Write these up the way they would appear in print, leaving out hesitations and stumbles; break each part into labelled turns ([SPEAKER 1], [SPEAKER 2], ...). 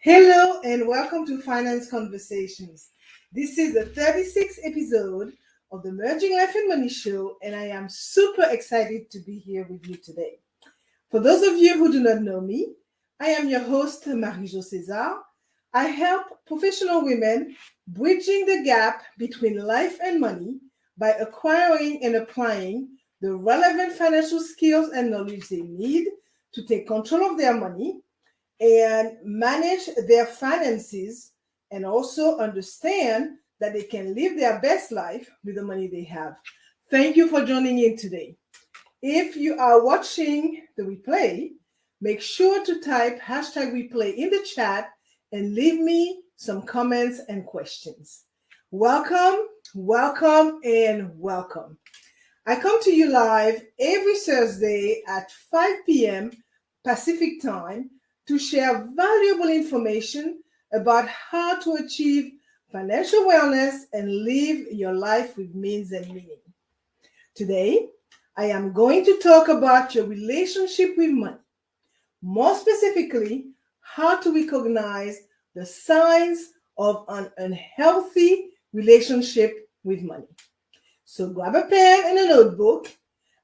[SPEAKER 1] Hello and welcome to Finance Conversations. This is the 36th episode of the Merging Life and Money Show, and I am super excited to be here with you today. For those of you who do not know me, I am your host, Marie-Jo César. I help professional women bridging the gap between life and money by acquiring and applying the relevant financial skills and knowledge they need to take control of their money and manage their finances, and also understand that they can live their best life with the money they have. Thank you for joining in today. If you are watching the replay, make sure to type hashtag replay in the chat and leave me some comments and questions. Welcome, welcome, and welcome. I come to you live every Thursday at 5 p.m. Pacific time to share valuable information about how to achieve financial wellness and live your life with means and meaning. Today, I am going to talk about your relationship with money. More specifically, how to recognize the signs of an unhealthy relationship with money. So grab a pen and a notebook,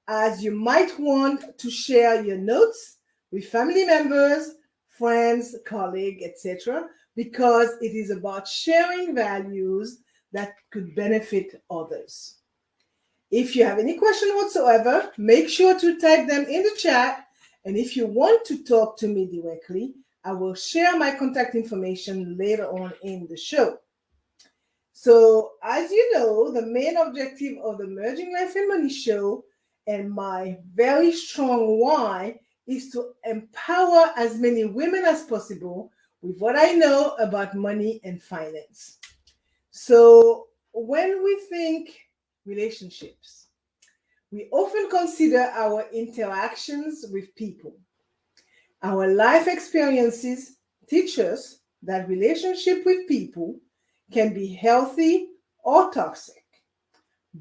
[SPEAKER 1] as you might want to share your notes with family members, friends, colleagues, etc., because it is about sharing values that could benefit others. If you have any question whatsoever, make sure to type them in the chat. And if you want to talk to me directly, I will share my contact information later on in the show. So, as you know, the main objective of the Merging Life and Money Show and my very strong why is to empower as many women as possible with what I know about money and finance. So, when we think relationships, we often consider our interactions with people. Our life experiences teach us that relationship with people can be healthy or toxic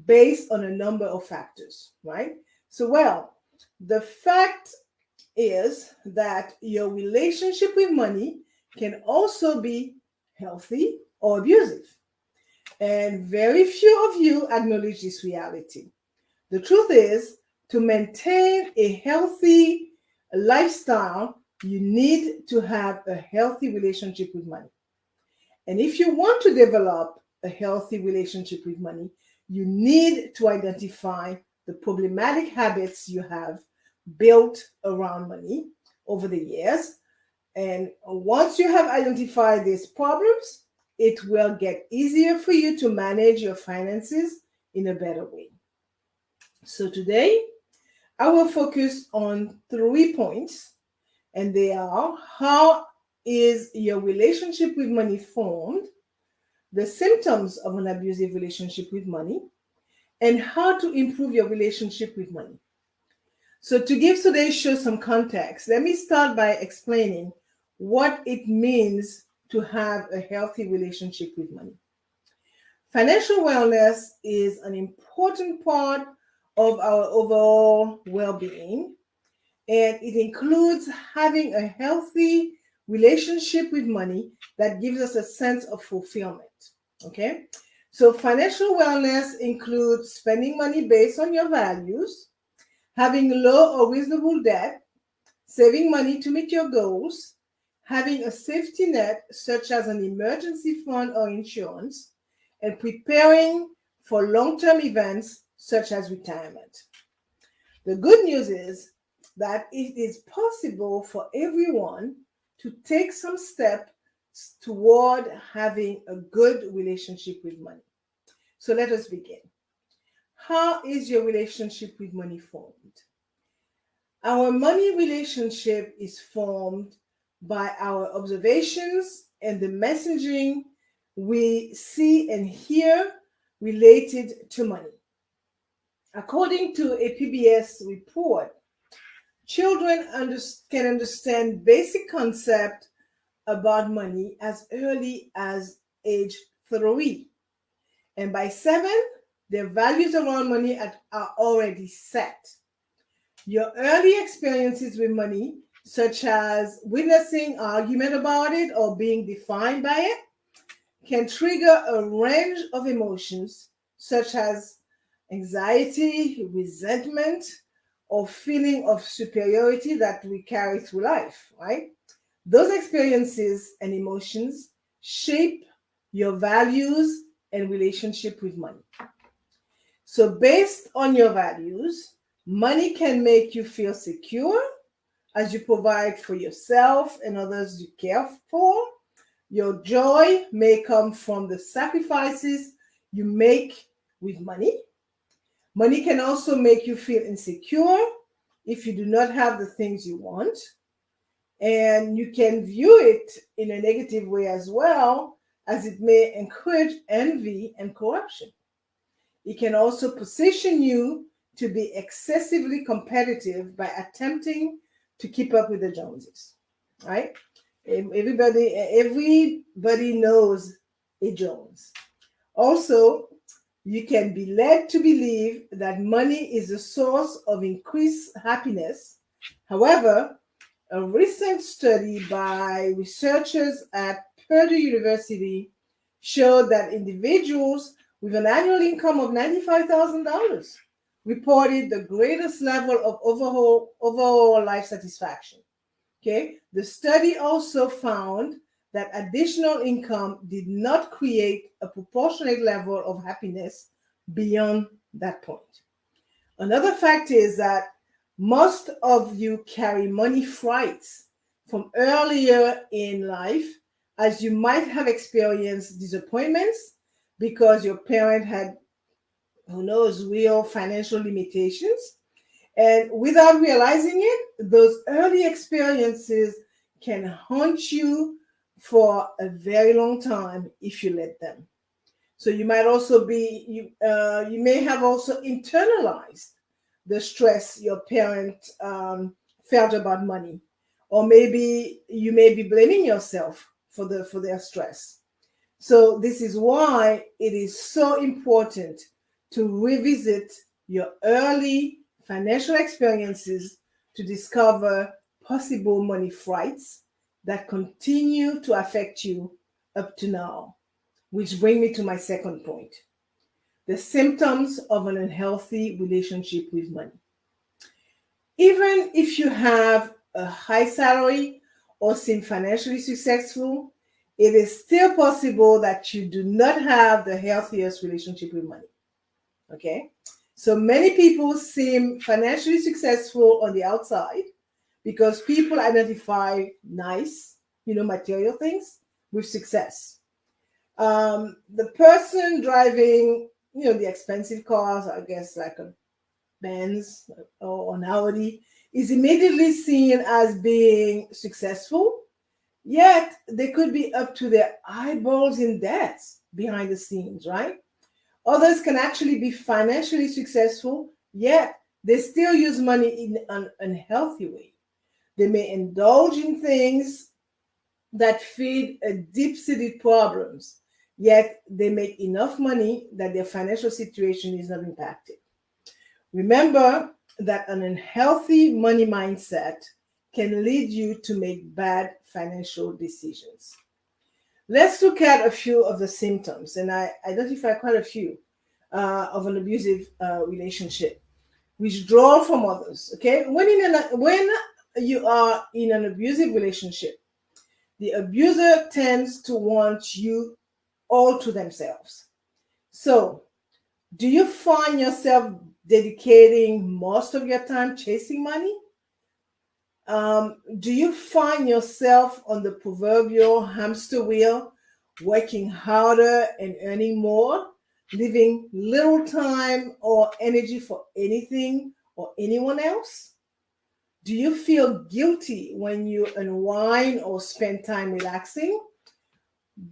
[SPEAKER 1] based on a number of factors, right? So, the fact is that your relationship with money can also be healthy or abusive. And very few of you acknowledge this reality. The truth is, to maintain a healthy lifestyle, you need to have a healthy relationship with money. And if you want to develop a healthy relationship with money, you need to identify the problematic habits you have built around money over the years. And once you have identified these problems, it will get easier for you to manage your finances in a better way. So today, I will focus on 3 points, and they are: how is your relationship with money formed, the symptoms of an abusive relationship with money, and how to improve your relationship with money. So to give today's show some context, let me start by explaining what it means to have a healthy relationship with money. Financial wellness is an important part of our overall well-being, and it includes having a healthy relationship with money that gives us a sense of fulfillment. Okay? So financial wellness includes spending money based on your values, having low or reasonable debt, saving money to meet your goals, having a safety net such as an emergency fund or insurance, and preparing for long-term events such as retirement. The good news is that it is possible for everyone to take some steps toward having a good relationship with money. So let us begin. How is your relationship with money formed? Our money relationship is formed by our observations and the messaging we see and hear related to money. According to a PBS report, children can understand basic concepts about money as early as age 3. And by 7, their values around money are already set. Your early experiences with money such as witnessing argument about it or being defined by it, can trigger a range of emotions such as anxiety, resentment, or feeling of superiority that we carry through life, right? Those experiences and emotions shape your values and relationship with money. So, based on your values, money can make you feel secure as you provide for yourself and others you care for. Your joy may come from the sacrifices you make with money. Money can also make you feel insecure if you do not have the things you want. And you can view it in a negative way as well, as it may encourage envy and corruption. It can also position you to be excessively competitive by attempting to keep up with the Joneses, right? Everybody knows a Jones. Also, you can be led to believe that money is a source of increased happiness. However, a recent study by researchers at Purdue University showed that individuals with an annual income of $95,000 reported the greatest level of overall life satisfaction. Okay, the study also found that additional income did not create a proportionate level of happiness beyond that point. Another fact is that most of you carry money frights from earlier in life, as you might have experienced disappointments because your parent had, who knows, real financial limitations. And without realizing it, those early experiences can haunt you for a very long time if you let them. So you might also be, you may have also internalized the stress your parent felt about money, or maybe you may be blaming yourself for their stress. So this is why it is so important to revisit your early financial experiences to discover possible money frights that continue to affect you up to now. Which brings me to my second point: the symptoms of an unhealthy relationship with money. Even if you have a high salary or seem financially successful, it is still possible that you do not have the healthiest relationship with money. Okay? So many people seem financially successful on the outside because people identify nice, material things with success. The person driving, the expensive cars, I guess like a Benz or an Audi, is immediately seen as being successful, yet they could be up to their eyeballs in debt behind the scenes, right? Others can actually be financially successful, yet they still use money in an unhealthy way. They may indulge in things that feed a deep-seated problems, yet they make enough money that their financial situation is not impacted. Remember that an unhealthy money mindset can lead you to make bad financial decisions. Let's look at a few of the symptoms, and I identify quite a few of an abusive relationship. Withdrawal from others. Okay, when you are in an abusive relationship, the abuser tends to want you all to themselves. So, do you find yourself dedicating most of your time chasing money? Do you find yourself on the proverbial hamster wheel, working harder and earning more, leaving little time or energy for anything or anyone else? Do you feel guilty when you unwind or spend time relaxing?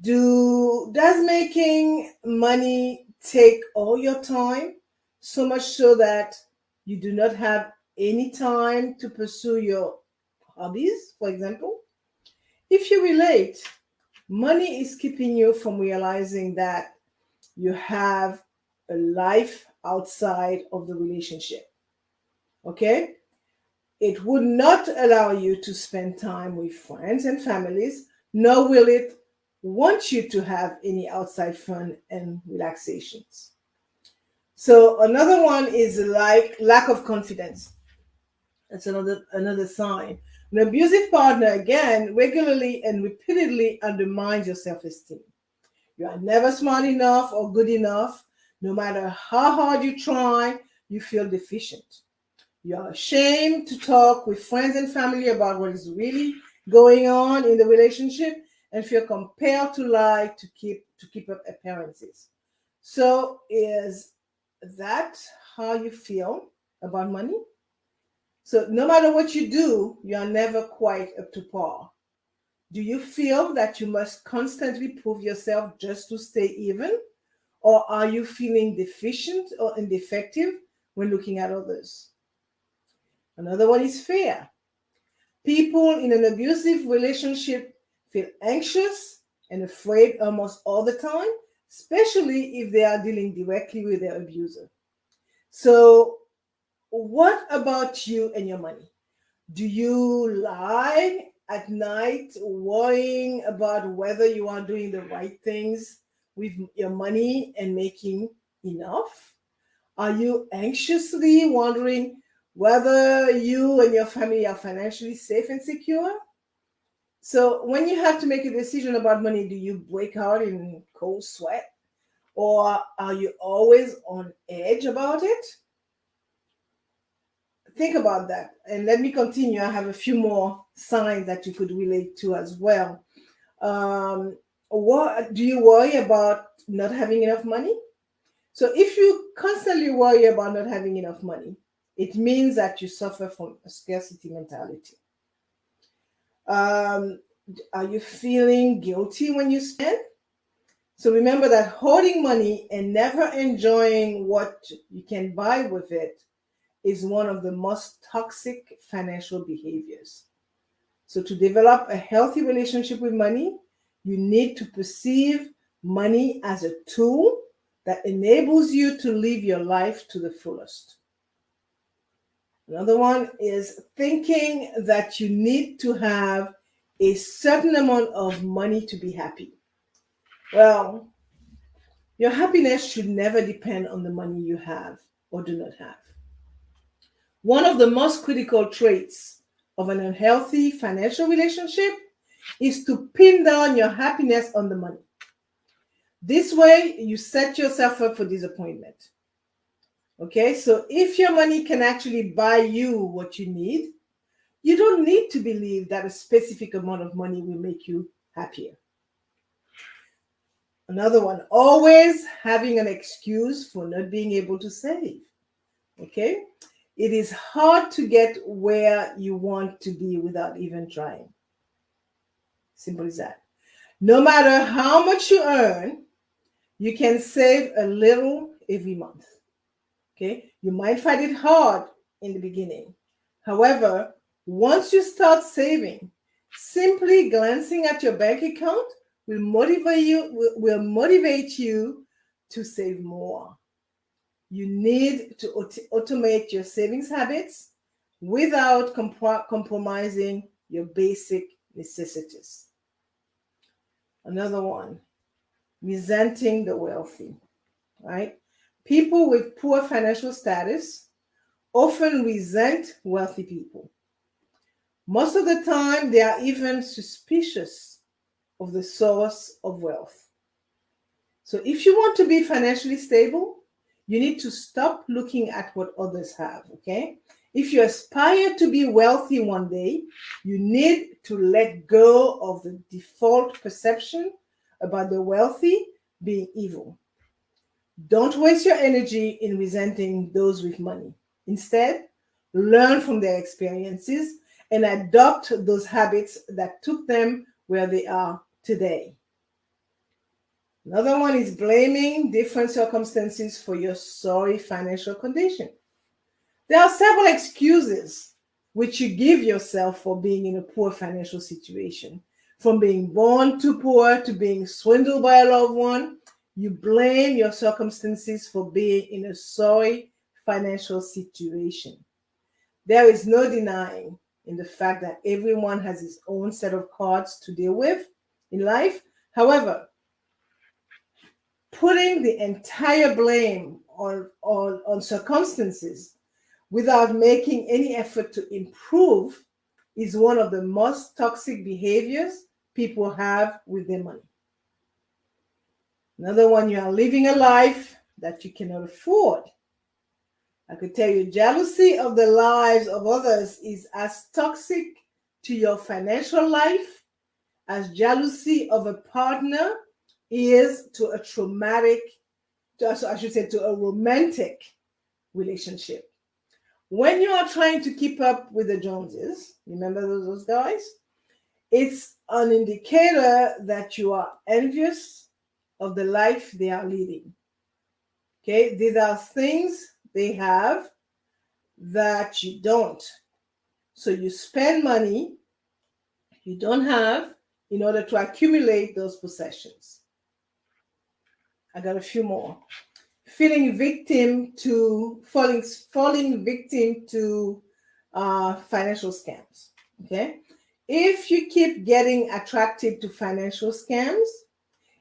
[SPEAKER 1] Does making money take all your time, so much so that you do not have any time to pursue your hobbies, for example? If you relate, money is keeping you from realizing that you have a life outside of the relationship. Okay? It would not allow you to spend time with friends and families, nor will it want you to have any outside fun and relaxations. So another one is like lack of confidence. That's another sign. An abusive partner again regularly and repeatedly undermines your self-esteem. You are never smart enough or good enough. No matter how hard you try, you feel deficient. You are ashamed to talk with friends and family about what is really going on in the relationship and feel compelled to lie to keep up appearances. So is that how you feel about money? So no matter what you do, you are never quite up to par. Do you feel that you must constantly prove yourself just to stay even? Or are you feeling deficient or ineffective when looking at others? Another one is fear. People in an abusive relationship feel anxious and afraid almost all the time, especially if they are dealing directly with their abuser. So, what about you and your money? Do you lie at night worrying about whether you are doing the right things with your money and making enough? Are you anxiously wondering whether you and your family are financially safe and secure? So, when you have to make a decision about money, do you break out in cold sweat or are you always on edge about it? Think about that. And let me continue. I have a few more signs that you could relate to as well. What do you worry about not having enough money? So if you constantly worry about not having enough money, it means that you suffer from a scarcity mentality. Um, are you feeling guilty when you spend? So remember that hoarding money and never enjoying what you can buy with it is one of the most toxic financial behaviors. So, to develop a healthy relationship with money, you need to perceive money as a tool that enables you to live your life to the fullest. Another one is thinking that you need to have a certain amount of money to be happy. Well, your happiness should never depend on the money you have or do not have. One of the most critical traits of an unhealthy financial relationship is to pin down your happiness on the money. This way, you set yourself up for disappointment. Okay, so if your money can actually buy you what you need, you don't need to believe that a specific amount of money will make you happier. Another one, always having an excuse for not being able to save. Okay, it is hard to get where you want to be without even trying. Simple as that. No matter how much you earn, you can save a little every month. Okay, you might find it hard in the beginning. However, once you start saving, simply glancing at your bank account will motivate you to save more. You need to automate your savings habits without compromising your basic necessities. Another one, resenting the wealthy, right? People with poor financial status often resent wealthy people. Most of the time, they are even suspicious of the source of wealth. So, if you want to be financially stable, you need to stop looking at what others have, okay? If you aspire to be wealthy one day, you need to let go of the default perception about the wealthy being evil. Don't waste your energy in resenting those with money. Instead, learn from their experiences and adopt those habits that took them where they are today. Another one is blaming different circumstances for your sorry financial condition. There are several excuses which you give yourself for being in a poor financial situation. From being born too poor to being swindled by a loved one, you blame your circumstances for being in a sorry financial situation. There is no denying in the fact that everyone has his own set of cards to deal with in life. However, putting the entire blame on circumstances without making any effort to improve is one of the most toxic behaviors people have with their money. Another one, you are living a life that you cannot afford. I could tell you, jealousy of the lives of others is as toxic to your financial life as jealousy of a partner is to a traumatic, to a romantic relationship. When you are trying to keep up with the Joneses, remember those guys? It's an indicator that you are envious of the life they are leading. Okay, these are things they have that you don't. So you spend money you don't have in order to accumulate those possessions. I got a few more. Falling victim to financial scams. Okay, if you keep getting attracted to financial scams,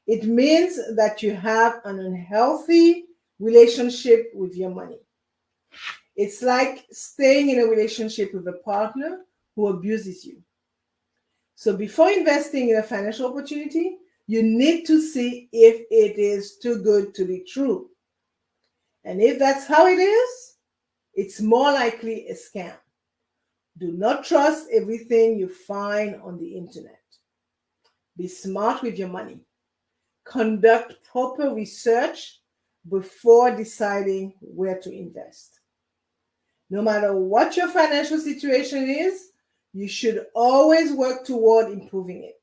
[SPEAKER 1] it means that you have an unhealthy relationship with your money. It's like staying in a relationship with a partner who abuses you. So before investing in a financial opportunity, you need to see if it is too good to be true. And if that's how it is, it's more likely a scam. Do not trust everything you find on the internet. Be smart with your money. Conduct proper research before deciding where to invest. No matter what your financial situation is, you should always work toward improving it.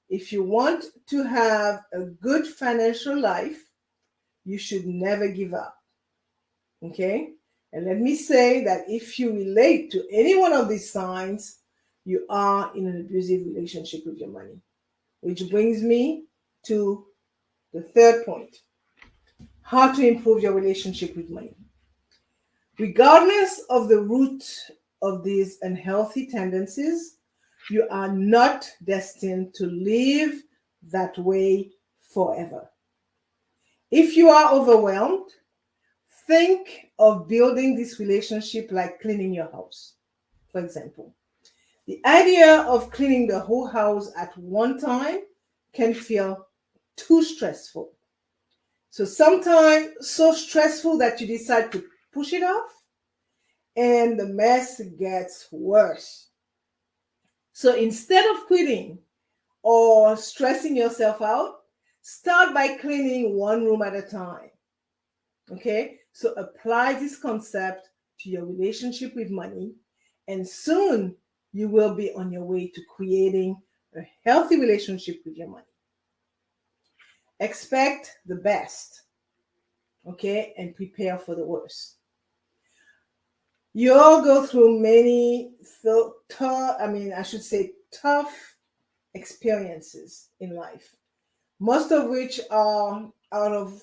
[SPEAKER 1] If you want to have a good financial life, you should never give up. Okay? And let me say that if you relate to any one of these signs, you are in an abusive relationship with your money. Which brings me to the third point: how to improve your relationship with money. Regardless of the root of these unhealthy tendencies, you are not destined to live that way forever. If you are overwhelmed, think of building this relationship like cleaning your house. For example, the idea of cleaning the whole house at one time can feel too stressful. So sometimes so stressful that you decide to push it off and the mess gets worse. So instead of quitting or stressing yourself out, start by cleaning one room at a time. Okay, so apply this concept to your relationship with money, and soon you will be on your way to creating a healthy relationship with your money. Expect the best, okay, and prepare for the worst. You all go through many tough experiences in life, most of which are out of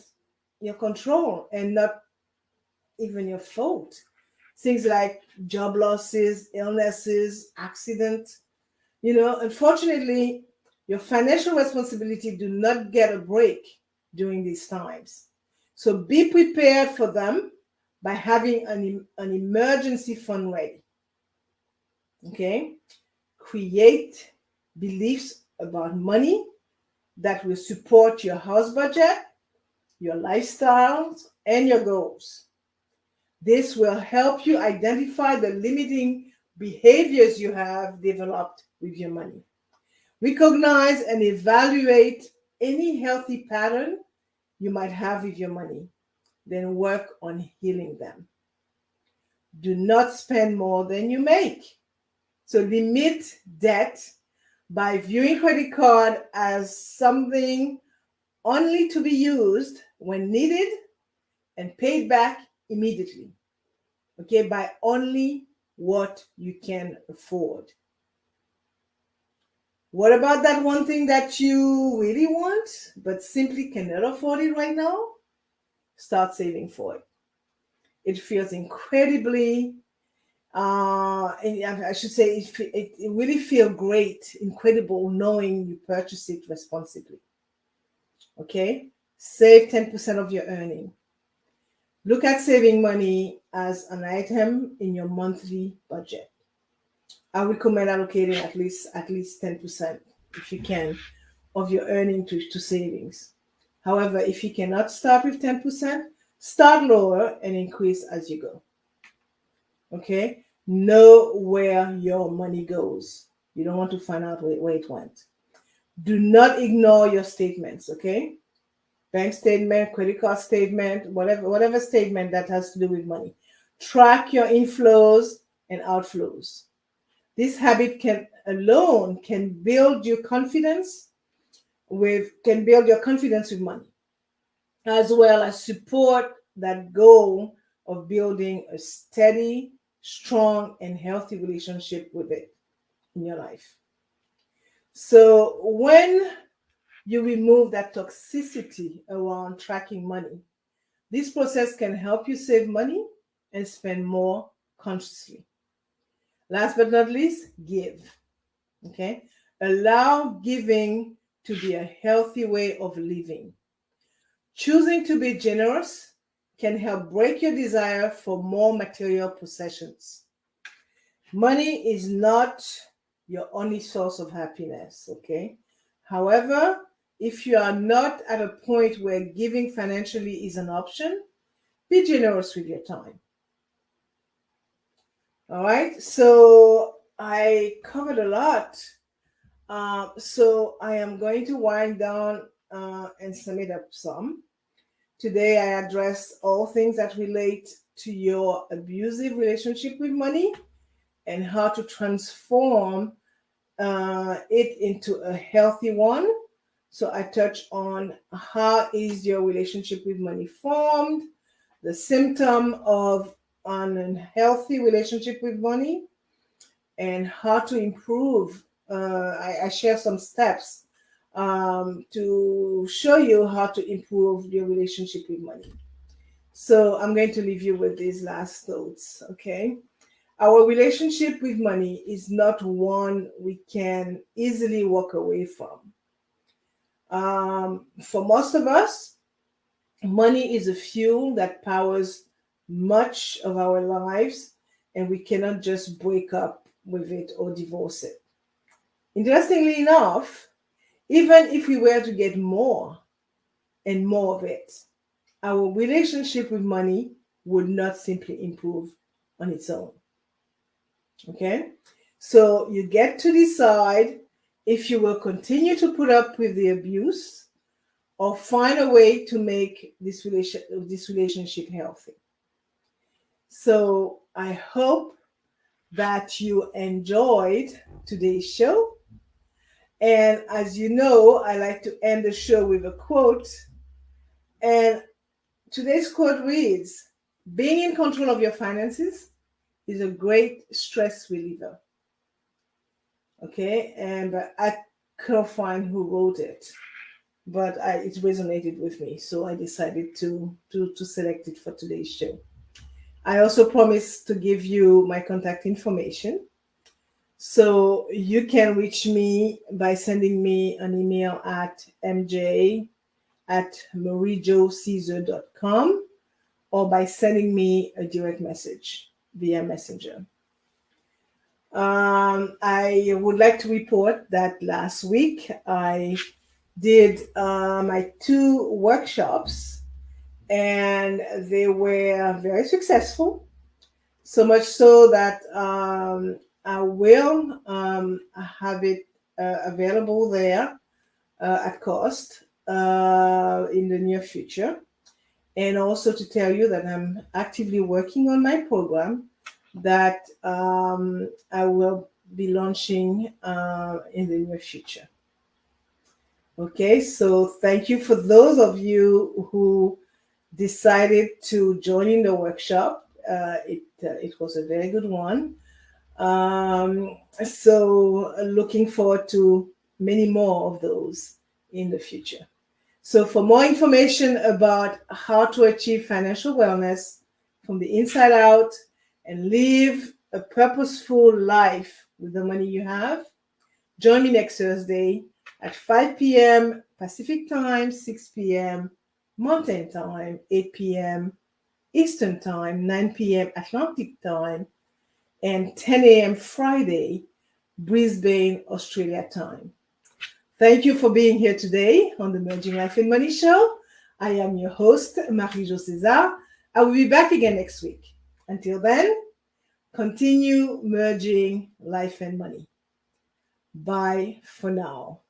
[SPEAKER 1] your control and not even your fault. Things like job losses, illnesses, accidents. Unfortunately, your financial responsibility do not get a break during these times. So be prepared for them by having an emergency fund ready. Okay? Create beliefs about money that will support your house budget, your lifestyles, and your goals. This will help you identify the limiting behaviors you have developed with your money. Recognize and evaluate any healthy pattern you might have with your money, then work on healing them. Do not spend more than you make. So limit debt by viewing credit card as something only to be used when needed and paid back immediately. Okay, by only what you can afford. What about that one thing that you really want but simply cannot afford it right now? Start saving for it. It feels incredibly I should say it really feel great, incredible, knowing you purchase it responsibly. Okay, save 10% of your earning. Look at saving money as an item in your monthly budget. I recommend allocating at least 10% if you can of your earning to savings. However, if you cannot start with 10%, start lower and increase as you go. Okay? Know where your money goes. You don't want to find out where it went. Do not ignore your statements, okay? Bank statement, credit card statement, whatever statement that has to do with money. Track your inflows and outflows. This habit can build your confidence with money, as well as support that goal of building a steady, strong, and healthy relationship with it in your life. So when you remove that toxicity around tracking money, this process can help you save money and spend more consciously. Last but not least, give. Okay? Allow giving to be a healthy way of living. Choosing to be generous can help break your desire for more material possessions. Money is not your only source of happiness, okay? However, if you are not at a point where giving financially is an option, be generous with your time. All right, so I covered a lot. So I am going to wind down and sum it up some. Today, I address all things that relate to your abusive relationship with money and how to transform it into a healthy one. So I touch on how is your relationship with money formed, the symptom of an unhealthy relationship with money, and how to improve. I share some steps to show you how to improve your relationship with money. So I'm going to leave you with these last thoughts, okay? Our relationship with money is not one we can easily walk away from. For most of us, money is a fuel that powers much of our lives, and we cannot just break up with it or divorce it. Interestingly enough, even if we were to get more and more of it, our relationship with money would not simply improve on its own. Okay? So you get to decide if you will continue to put up with the abuse or find a way to make this relationship healthy. So I hope that you enjoyed today's show. And as you know, I like to end the show with a quote. And today's quote reads, "Being in control of your finances is a great stress reliever." Okay, and I couldn't find who wrote it, but it resonated with me, so I decided to select it for today's show. I also promised to give you my contact information, so you can reach me by sending me an email at mj@mariejocaesar.com or by sending me a direct message via Messenger. I would like to report that last week I did my 2 workshops, and they were very successful. So much so that I will have it available there at cost in the near future. And also to tell you that I'm actively working on my program that I will be launching in the near future. Okay, so thank you for those of you who decided to join in the workshop. It was a very good one. So looking forward to many more of those in the future. So for more information about how to achieve financial wellness from the inside out and live a purposeful life with the money you have? Join me next Thursday at 5 p.m. Pacific Time, 6 p.m. Mountain Time, 8 p.m. Eastern Time, 9 p.m. Atlantic Time, and 10 a.m. Friday, Brisbane, Australia time. Thank you for being here today on the Merging Life and Money Show. I am your host, Marie-Jo César. I will be back again next week. Until then, continue merging life and money. Bye for now.